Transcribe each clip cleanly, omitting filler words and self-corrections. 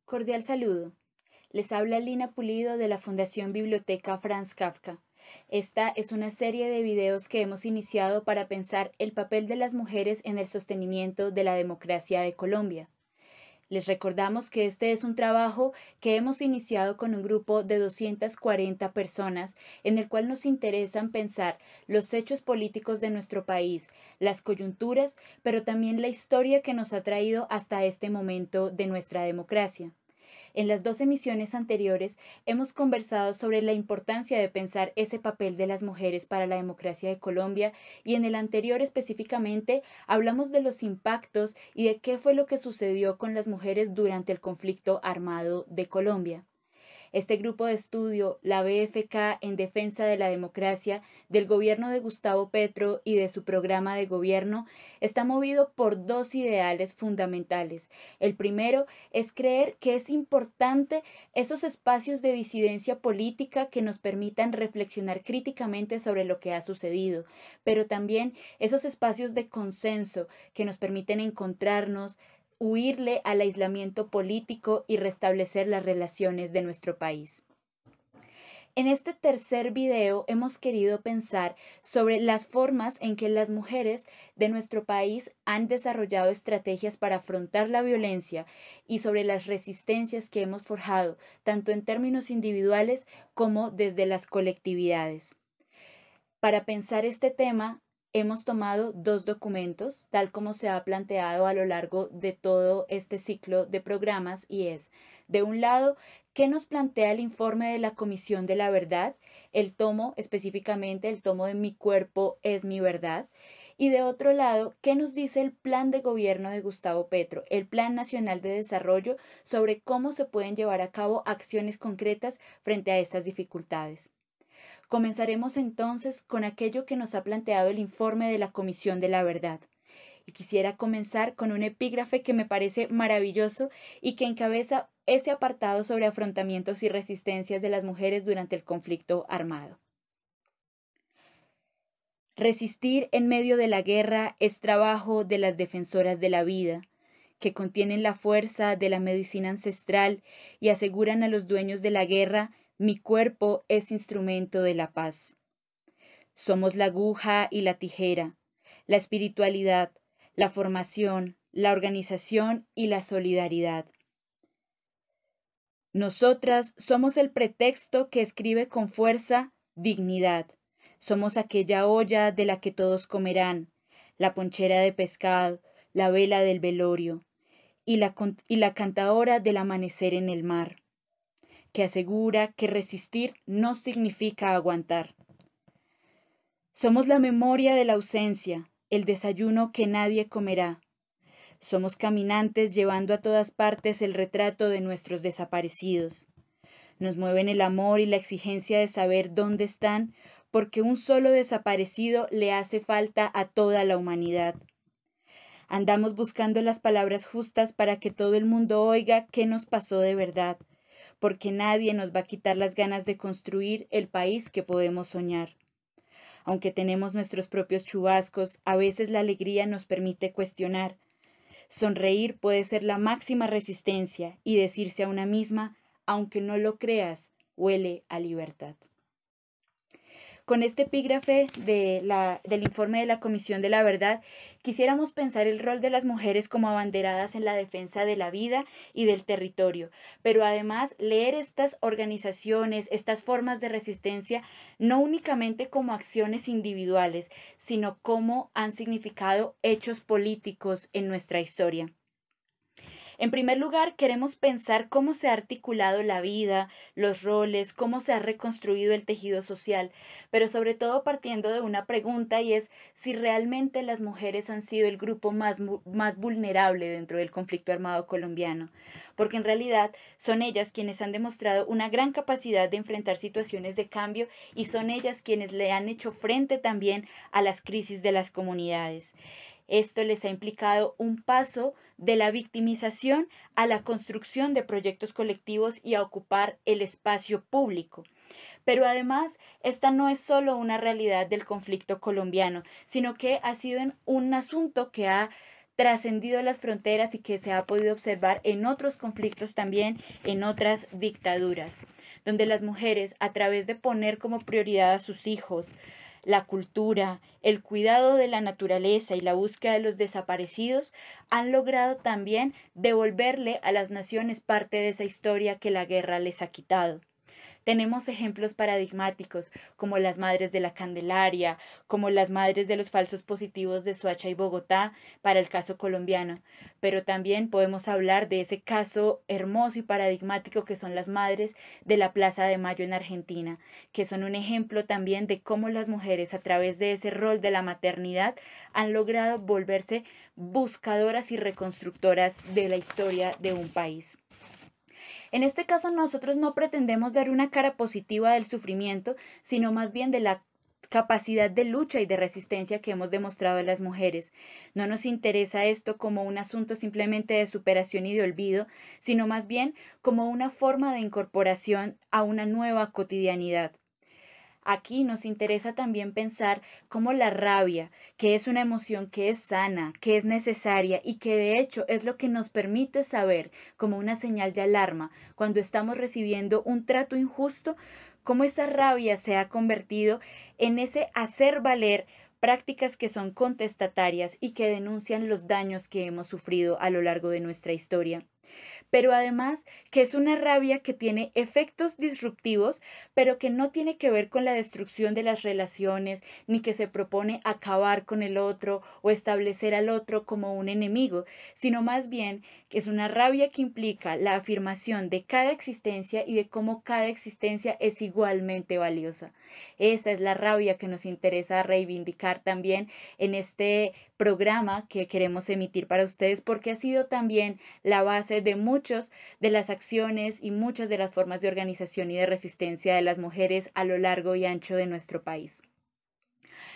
Cordial saludo. Les habla Lina Pulido de la Fundación Biblioteca Franz Kafka. Esta es una serie de videos que hemos iniciado para pensar el papel de las mujeres en el sostenimiento de la democracia de Colombia. Les recordamos que este es un trabajo que hemos iniciado con un grupo de 240 personas en el cual nos interesan pensar los hechos políticos de nuestro país, las coyunturas, pero también la historia que nos ha traído hasta este momento de nuestra democracia. En las dos emisiones anteriores hemos conversado sobre la importancia de pensar ese papel de las mujeres para la democracia de Colombia y en el anterior específicamente hablamos de los impactos y de qué fue lo que sucedió con las mujeres durante el conflicto armado de Colombia. Este grupo de estudio, la BFK en defensa de la democracia, del gobierno de Gustavo Petro y de su programa de gobierno, está movido por dos ideales fundamentales. El primero es creer que es importante esos espacios de disidencia política que nos permitan reflexionar críticamente sobre lo que ha sucedido, pero también esos espacios de consenso que nos permiten encontrarnos, huirle al aislamiento político y restablecer las relaciones de nuestro país. En este tercer video hemos querido pensar sobre las formas en que las mujeres de nuestro país han desarrollado estrategias para afrontar la violencia y sobre las resistencias que hemos forjado, tanto en términos individuales como desde las colectividades. Para pensar este tema, hemos tomado dos documentos, tal como se ha planteado a lo largo de todo este ciclo de programas, y es, de un lado, ¿qué nos plantea el informe de la Comisión de la Verdad? El tomo, específicamente el tomo de Mi cuerpo es mi verdad. Y de otro lado, ¿qué nos dice el plan de gobierno de Gustavo Petro, el Plan Nacional de Desarrollo, sobre cómo se pueden llevar a cabo acciones concretas frente a estas dificultades? Comenzaremos entonces con aquello que nos ha planteado el informe de la Comisión de la Verdad. Y quisiera comenzar con un epígrafe que me parece maravilloso y que encabeza ese apartado sobre afrontamientos y resistencias de las mujeres durante el conflicto armado. Resistir en medio de la guerra es trabajo de las defensoras de la vida, que contienen la fuerza de la medicina ancestral y aseguran a los dueños de la guerra: mi cuerpo es instrumento de la paz. Somos la aguja y la tijera, la espiritualidad, la formación, la organización y la solidaridad. Nosotras somos el pretexto que escribe con fuerza dignidad. Somos aquella olla de la que todos comerán, la ponchera de pescado, la vela del velorio y la cantadora del amanecer en el mar, que asegura que resistir no significa aguantar. Somos la memoria de la ausencia, el desayuno que nadie comerá. Somos caminantes llevando a todas partes el retrato de nuestros desaparecidos. Nos mueven el amor y la exigencia de saber dónde están, porque un solo desaparecido le hace falta a toda la humanidad. Andamos buscando las palabras justas para que todo el mundo oiga qué nos pasó de verdad, porque nadie nos va a quitar las ganas de construir el país que podemos soñar. Aunque tenemos nuestros propios chubascos, a veces la alegría nos permite cuestionar. Sonreír puede ser la máxima resistencia y decirse a una misma: aunque no lo creas, huele a libertad. Con este epígrafe del informe de la Comisión de la Verdad, quisiéramos pensar el rol de las mujeres como abanderadas en la defensa de la vida y del territorio, pero además leer estas organizaciones, estas formas de resistencia, no únicamente como acciones individuales, sino como han significado hechos políticos en nuestra historia. En primer lugar, queremos pensar cómo se ha articulado la vida, los roles, cómo se ha reconstruido el tejido social, pero sobre todo partiendo de una pregunta, y es si realmente las mujeres han sido el grupo más vulnerable dentro del conflicto armado colombiano, porque en realidad son ellas quienes han demostrado una gran capacidad de enfrentar situaciones de cambio y son ellas quienes le han hecho frente también a las crisis de las comunidades. Esto les ha implicado un paso de la victimización a la construcción de proyectos colectivos y a ocupar el espacio público. Pero además, esta no es solo una realidad del conflicto colombiano, sino que ha sido un asunto que ha trascendido las fronteras y que se ha podido observar en otros conflictos también, en otras dictaduras, donde las mujeres, a través de poner como prioridad a sus hijos, la cultura, el cuidado de la naturaleza y la búsqueda de los desaparecidos, han logrado también devolverle a las naciones parte de esa historia que la guerra les ha quitado. Tenemos ejemplos paradigmáticos como las madres de la Candelaria, como las madres de los falsos positivos de Soacha y Bogotá para el caso colombiano, pero también podemos hablar de ese caso hermoso y paradigmático que son las madres de la Plaza de Mayo en Argentina, que son un ejemplo también de cómo las mujeres a través de ese rol de la maternidad han logrado volverse buscadoras y reconstructoras de la historia de un país. En este caso, nosotros no pretendemos dar una cara positiva del sufrimiento, sino más bien de la capacidad de lucha y de resistencia que hemos demostrado las mujeres. No nos interesa esto como un asunto simplemente de superación y de olvido, sino más bien como una forma de incorporación a una nueva cotidianidad. Aquí nos interesa también pensar cómo la rabia, que es una emoción que es sana, que es necesaria y que de hecho es lo que nos permite saber como una señal de alarma cuando estamos recibiendo un trato injusto, cómo esa rabia se ha convertido en ese hacer valer prácticas que son contestatarias y que denuncian los daños que hemos sufrido a lo largo de nuestra historia, pero además que es una rabia que tiene efectos disruptivos, pero que no tiene que ver con la destrucción de las relaciones, ni que se propone acabar con el otro o establecer al otro como un enemigo, sino más bien que es una rabia que implica la afirmación de cada existencia y de cómo cada existencia es igualmente valiosa. Esa es la rabia que nos interesa reivindicar también en este programa que queremos emitir para ustedes, porque ha sido también la base de muchas de las acciones y muchas de las formas de organización y de resistencia de las mujeres a lo largo y ancho de nuestro país.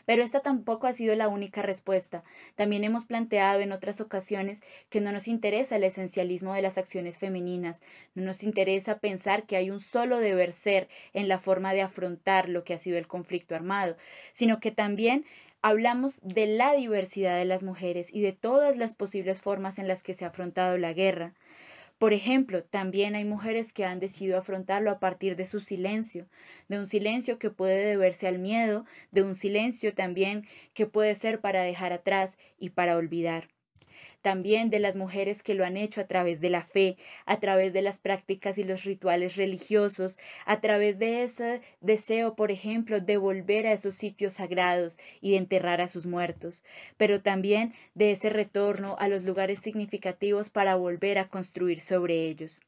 Pero esta tampoco ha sido la única respuesta. También hemos planteado en otras ocasiones que no nos interesa el esencialismo de las acciones femeninas, no nos interesa pensar que hay un solo deber ser en la forma de afrontar lo que ha sido el conflicto armado, sino que también hablamos de la diversidad de las mujeres y de todas las posibles formas en las que se ha afrontado la guerra. Por ejemplo, también hay mujeres que han decidido afrontarlo a partir de su silencio, de un silencio que puede deberse al miedo, de un silencio también que puede ser para dejar atrás y para olvidar. También de las mujeres que lo han hecho a través de la fe, a través de las prácticas y los rituales religiosos, a través de ese deseo, por ejemplo, de volver a esos sitios sagrados y de enterrar a sus muertos, pero también de ese retorno a los lugares significativos para volver a construir sobre ellos.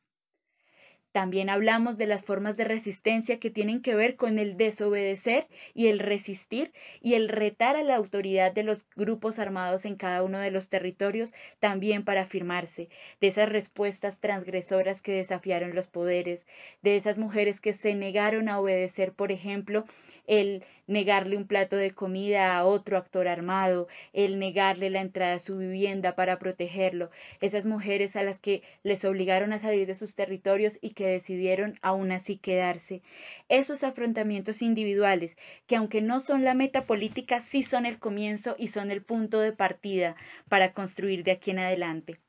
También hablamos de las formas de resistencia que tienen que ver con el desobedecer y el resistir y el retar a la autoridad de los grupos armados en cada uno de los territorios también para afirmarse, de esas respuestas transgresoras que desafiaron los poderes, de esas mujeres que se negaron a obedecer, por ejemplo, el negarle un plato de comida a otro actor armado, el negarle la entrada a su vivienda para protegerlo, esas mujeres a las que les obligaron a salir de sus territorios y que decidieron aún así quedarse. Esos afrontamientos individuales, que aunque no son la meta política, sí son el comienzo y son el punto de partida para construir de aquí en adelante.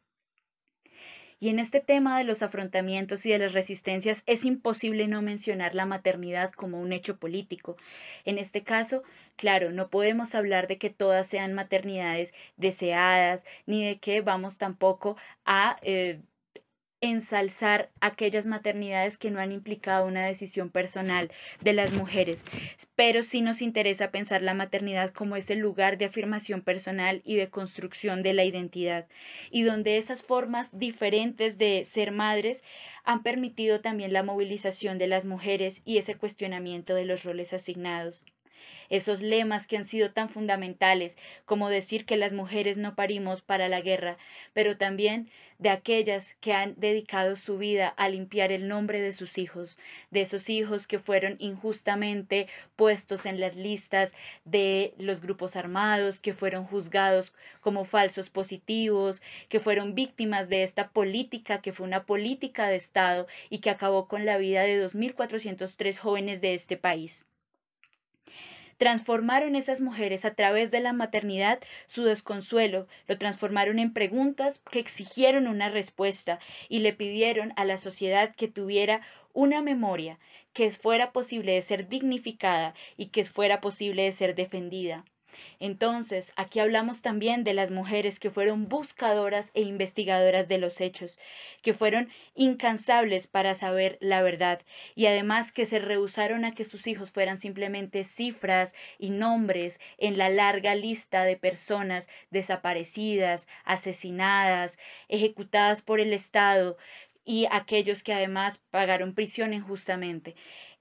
Y en este tema de los afrontamientos y de las resistencias es imposible no mencionar la maternidad como un hecho político. En este caso, claro, no podemos hablar de que todas sean maternidades deseadas, ni de que vamos tampoco a ensalzar aquellas maternidades que no han implicado una decisión personal de las mujeres, pero sí nos interesa pensar la maternidad como ese lugar de afirmación personal y de construcción de la identidad, y donde esas formas diferentes de ser madres han permitido también la movilización de las mujeres y ese cuestionamiento de los roles asignados. Esos lemas que han sido tan fundamentales como decir que las mujeres no parimos para la guerra, pero también de aquellas que han dedicado su vida a limpiar el nombre de sus hijos, de esos hijos que fueron injustamente puestos en las listas de los grupos armados, que fueron juzgados como falsos positivos, que fueron víctimas de esta política que fue una política de Estado y que acabó con la vida de 2.403 jóvenes de este país. Transformaron esas mujeres a través de la maternidad su desconsuelo, lo transformaron en preguntas que exigieron una respuesta y le pidieron a la sociedad que tuviera una memoria, que fuera posible de ser dignificada y que fuera posible de ser defendida. Entonces, aquí hablamos también de las mujeres que fueron buscadoras e investigadoras de los hechos, que fueron incansables para saber la verdad y además que se rehusaron a que sus hijos fueran simplemente cifras y nombres en la larga lista de personas desaparecidas, asesinadas, ejecutadas por el Estado y aquellos que además pagaron prisión injustamente.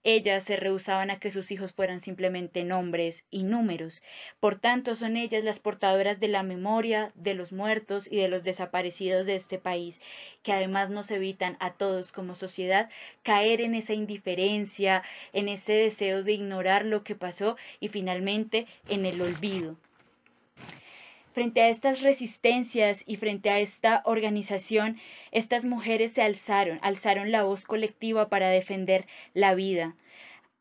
Ellas se rehusaban a que sus hijos fueran simplemente nombres y números. Por tanto, son ellas las portadoras de la memoria de los muertos y de los desaparecidos de este país, que además nos evitan a todos como sociedad caer en esa indiferencia, en ese deseo de ignorar lo que pasó y finalmente en el olvido. Frente a estas resistencias y frente a esta organización, estas mujeres se alzaron la voz colectiva para defender la vida.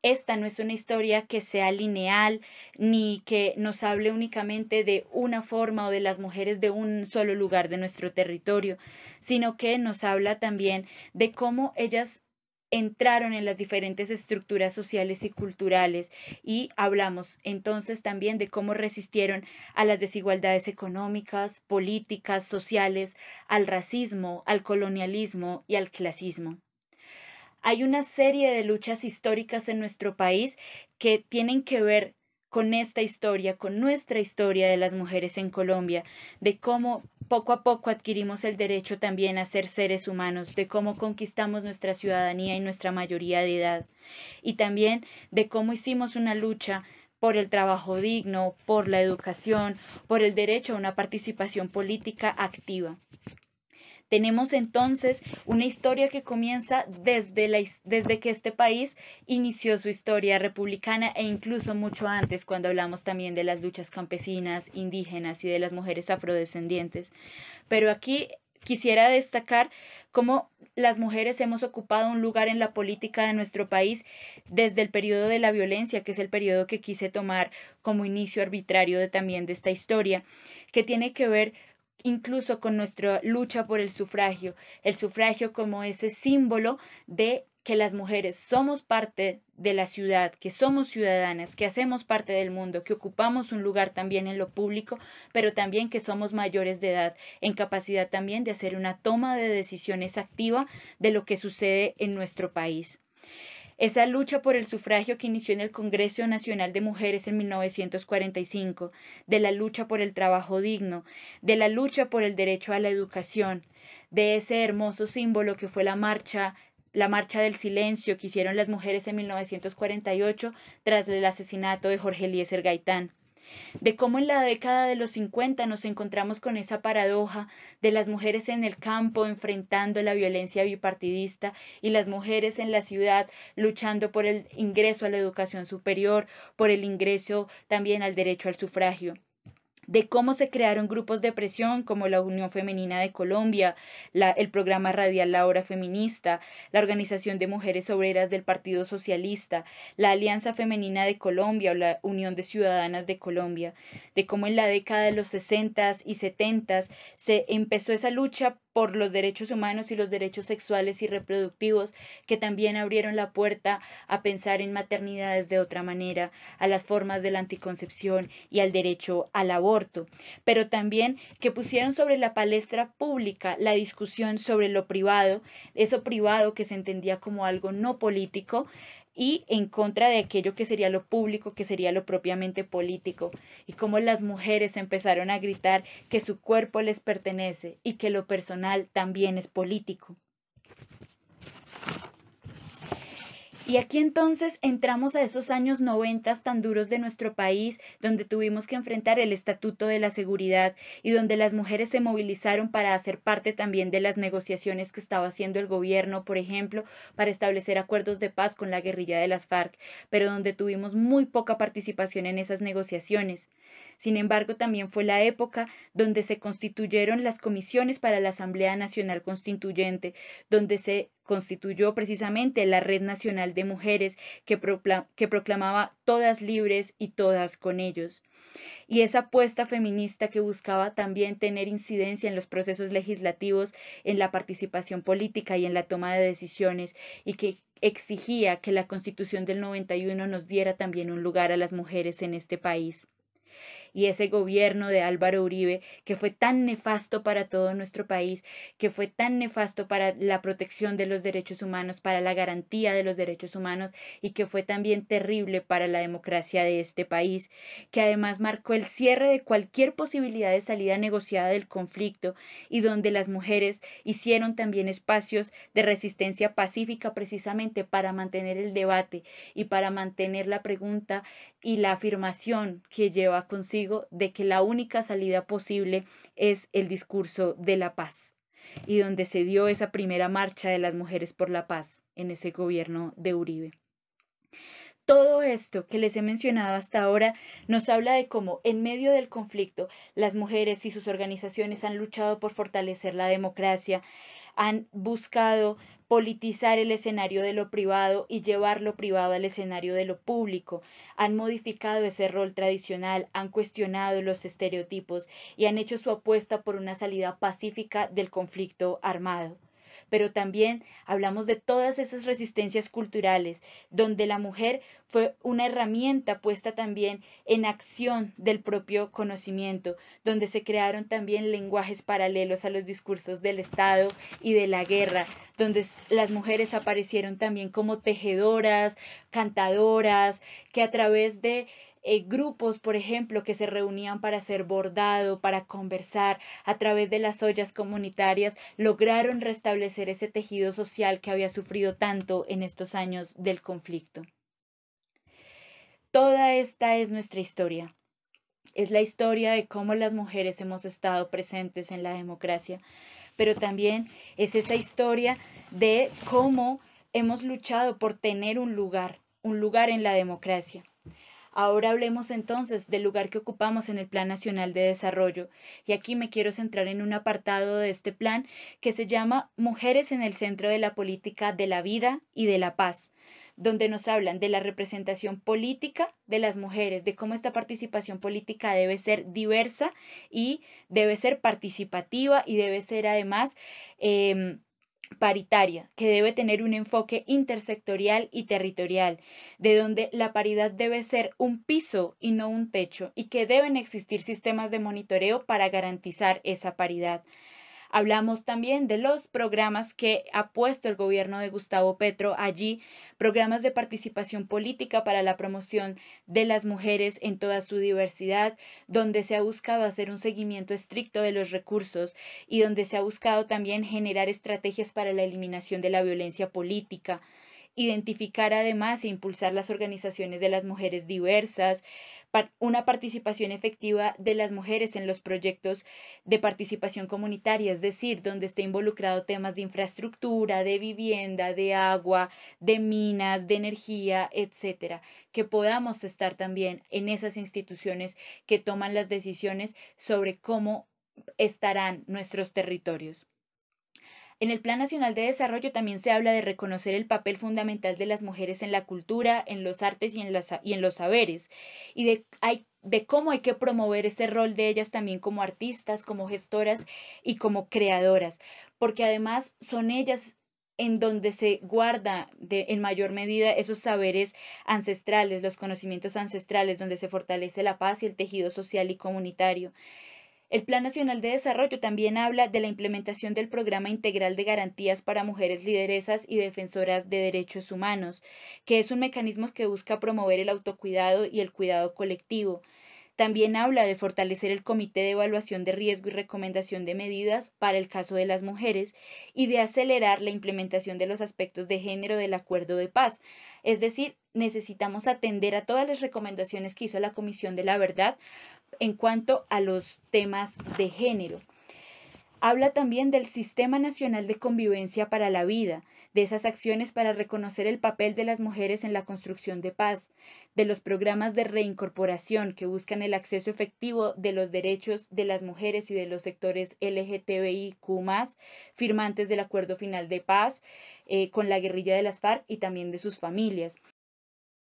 Esta no es una historia que sea lineal ni que nos hable únicamente de una forma o de las mujeres de un solo lugar de nuestro territorio, sino que nos habla también de cómo ellas entraron en las diferentes estructuras sociales y culturales y hablamos entonces también de cómo resistieron a las desigualdades económicas, políticas, sociales, al racismo, al colonialismo y al clasismo. Hay una serie de luchas históricas en nuestro país que tienen que ver con esta historia, con nuestra historia de las mujeres en Colombia, de cómo poco a poco adquirimos el derecho también a ser seres humanos, de cómo conquistamos nuestra ciudadanía y nuestra mayoría de edad, y también de cómo hicimos una lucha por el trabajo digno, por la educación, por el derecho a una participación política activa. Tenemos entonces una historia que comienza desde que este país inició su historia republicana e incluso mucho antes, cuando hablamos también de las luchas campesinas, indígenas y de las mujeres afrodescendientes. Pero aquí quisiera destacar cómo las mujeres hemos ocupado un lugar en la política de nuestro país desde el periodo de la violencia, que es el periodo que quise tomar como inicio arbitrario también de esta historia, que tiene que ver incluso con nuestra lucha por el sufragio como ese símbolo de que las mujeres somos parte de la ciudad, que somos ciudadanas, que hacemos parte del mundo, que ocupamos un lugar también en lo público, pero también que somos mayores de edad, en capacidad también de hacer una toma de decisiones activa de lo que sucede en nuestro país. Esa lucha por el sufragio que inició en el Congreso Nacional de Mujeres en 1945, de la lucha por el trabajo digno, de la lucha por el derecho a la educación, de ese hermoso símbolo que fue la marcha del silencio que hicieron las mujeres en 1948 tras el asesinato de Jorge Eliezer Gaitán, de cómo en la década de los 50 nos encontramos con esa paradoja de las mujeres en el campo enfrentando la violencia bipartidista y las mujeres en la ciudad luchando por el ingreso a la educación superior, por el ingreso también al derecho al sufragio, de cómo se crearon grupos de presión como la Unión Femenina de Colombia, el programa radial La Hora Feminista, la Organización de Mujeres Obreras del Partido Socialista, la Alianza Femenina de Colombia o la Unión de Ciudadanas de Colombia, de cómo en la década de los 60s y 70s se empezó esa lucha por los derechos humanos y los derechos sexuales y reproductivos que también abrieron la puerta a pensar en maternidades de otra manera, a las formas de la anticoncepción y al derecho al aborto, pero también que pusieron sobre la palestra pública la discusión sobre lo privado, eso privado que se entendía como algo no político, y en contra de aquello que sería lo público, que sería lo propiamente político, y cómo las mujeres empezaron a gritar que su cuerpo les pertenece y que lo personal también es político. Y aquí entonces entramos a esos años 90 tan duros de nuestro país, donde tuvimos que enfrentar el Estatuto de la Seguridad y donde las mujeres se movilizaron para hacer parte también de las negociaciones que estaba haciendo el gobierno, por ejemplo, para establecer acuerdos de paz con la guerrilla de las FARC, pero donde tuvimos muy poca participación en esas negociaciones. Sin embargo, también fue la época donde se constituyeron las comisiones para la Asamblea Nacional Constituyente, donde se constituyó precisamente la Red Nacional de Mujeres que proclamaba todas libres y todas con ellos. Y esa apuesta feminista que buscaba también tener incidencia en los procesos legislativos, en la participación política y en la toma de decisiones, y que exigía que la Constitución del 91 nos diera también un lugar a las mujeres en este país. Y ese gobierno de Álvaro Uribe, que fue tan nefasto para todo nuestro país, que fue tan nefasto para la protección de los derechos humanos, para la garantía de los derechos humanos, y que fue también terrible para la democracia de este país, que además marcó el cierre de cualquier posibilidad de salida negociada del conflicto, y donde las mujeres hicieron también espacios de resistencia pacífica precisamente para mantener el debate y para mantener la pregunta y la afirmación que lleva consigo de que la única salida posible es el discurso de la paz, y donde se dio esa primera marcha de las mujeres por la paz en ese gobierno de Uribe. Todo esto que les he mencionado hasta ahora nos habla de cómo en medio del conflicto las mujeres y sus organizaciones han luchado por fortalecer la democracia, han buscado politizar el escenario de lo privado y llevar lo privado al escenario de lo público, han modificado ese rol tradicional, han cuestionado los estereotipos y han hecho su apuesta por una salida pacífica del conflicto armado. Pero también hablamos de todas esas resistencias culturales, donde la mujer fue una herramienta puesta también en acción del propio conocimiento, donde se crearon también lenguajes paralelos a los discursos del Estado y de la guerra, donde las mujeres aparecieron también como tejedoras, cantadoras, que a través de grupos, por ejemplo, que se reunían para hacer bordado, para conversar a través de las ollas comunitarias, lograron restablecer ese tejido social que había sufrido tanto en estos años del conflicto. Toda esta es nuestra historia. Es la historia de cómo las mujeres hemos estado presentes en la democracia, pero también es esa historia de cómo hemos luchado por tener un lugar en la democracia. Ahora hablemos entonces del lugar que ocupamos en el Plan Nacional de Desarrollo, y aquí me quiero centrar en un apartado de este plan que se llama Mujeres en el centro de la política de la vida y de la paz, donde nos hablan de la representación política de las mujeres, de cómo esta participación política debe ser diversa y debe ser participativa y debe ser además paritaria, que debe tener un enfoque intersectorial y territorial, de donde la paridad debe ser un piso y no un techo, y que deben existir sistemas de monitoreo para garantizar esa paridad. Hablamos también de los programas que ha puesto el gobierno de Gustavo Petro allí, programas de participación política para la promoción de las mujeres en toda su diversidad, donde se ha buscado hacer un seguimiento estricto de los recursos y donde se ha buscado también generar estrategias para la eliminación de la violencia política, identificar además e impulsar las organizaciones de las mujeres diversas, una participación efectiva de las mujeres en los proyectos de participación comunitaria, es decir, donde esté involucrado temas de infraestructura, de vivienda, de agua, de minas, de energía, etcétera, que podamos estar también en esas instituciones que toman las decisiones sobre cómo estarán nuestros territorios. En el Plan Nacional de Desarrollo también se habla de reconocer el papel fundamental de las mujeres en la cultura, en los artes y en los saberes, y de cómo hay que promover ese rol de ellas también como artistas, como gestoras y como creadoras, porque además son ellas en donde se guarda en mayor medida esos saberes ancestrales, los conocimientos ancestrales, donde se fortalece la paz y el tejido social y comunitario. El Plan Nacional de Desarrollo también habla de la implementación del Programa Integral de Garantías para Mujeres Lideresas y Defensoras de Derechos Humanos, que es un mecanismo que busca promover el autocuidado y el cuidado colectivo. También habla de fortalecer el Comité de Evaluación de Riesgo y Recomendación de Medidas para el caso de las mujeres y de acelerar la implementación de los aspectos de género del Acuerdo de Paz. Es decir, necesitamos atender a todas las recomendaciones que hizo la Comisión de la Verdad en cuanto a los temas de género. Habla también del Sistema Nacional de Convivencia para la Vida, de esas acciones para reconocer el papel de las mujeres en la construcción de paz, de los programas de reincorporación que buscan el acceso efectivo de los derechos de las mujeres y de los sectores LGTBIQ+, firmantes del Acuerdo Final de Paz, con la guerrilla de las FARC y también de sus familias.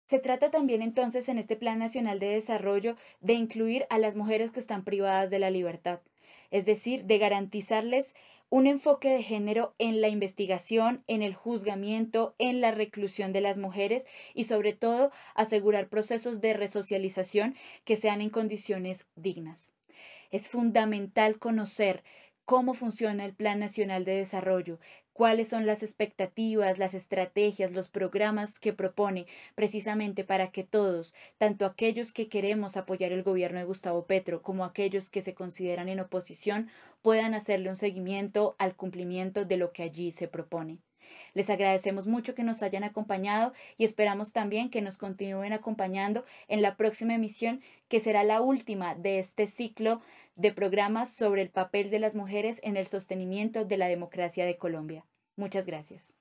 Se trata también entonces en este Plan Nacional de Desarrollo de incluir a las mujeres que están privadas de la libertad, es decir, de garantizarles un enfoque de género en la investigación, en el juzgamiento, en la reclusión de las mujeres y sobre todo asegurar procesos de resocialización que sean en condiciones dignas. Es fundamental conocer cómo funciona el Plan Nacional de Desarrollo, cuáles son las expectativas, las estrategias, los programas que propone precisamente para que todos, tanto aquellos que queremos apoyar el gobierno de Gustavo Petro como aquellos que se consideran en oposición, puedan hacerle un seguimiento al cumplimiento de lo que allí se propone. Les agradecemos mucho que nos hayan acompañado y esperamos también que nos continúen acompañando en la próxima emisión, que será la última de este ciclo de programas sobre el papel de las mujeres en el sostenimiento de la democracia de Colombia. Muchas gracias.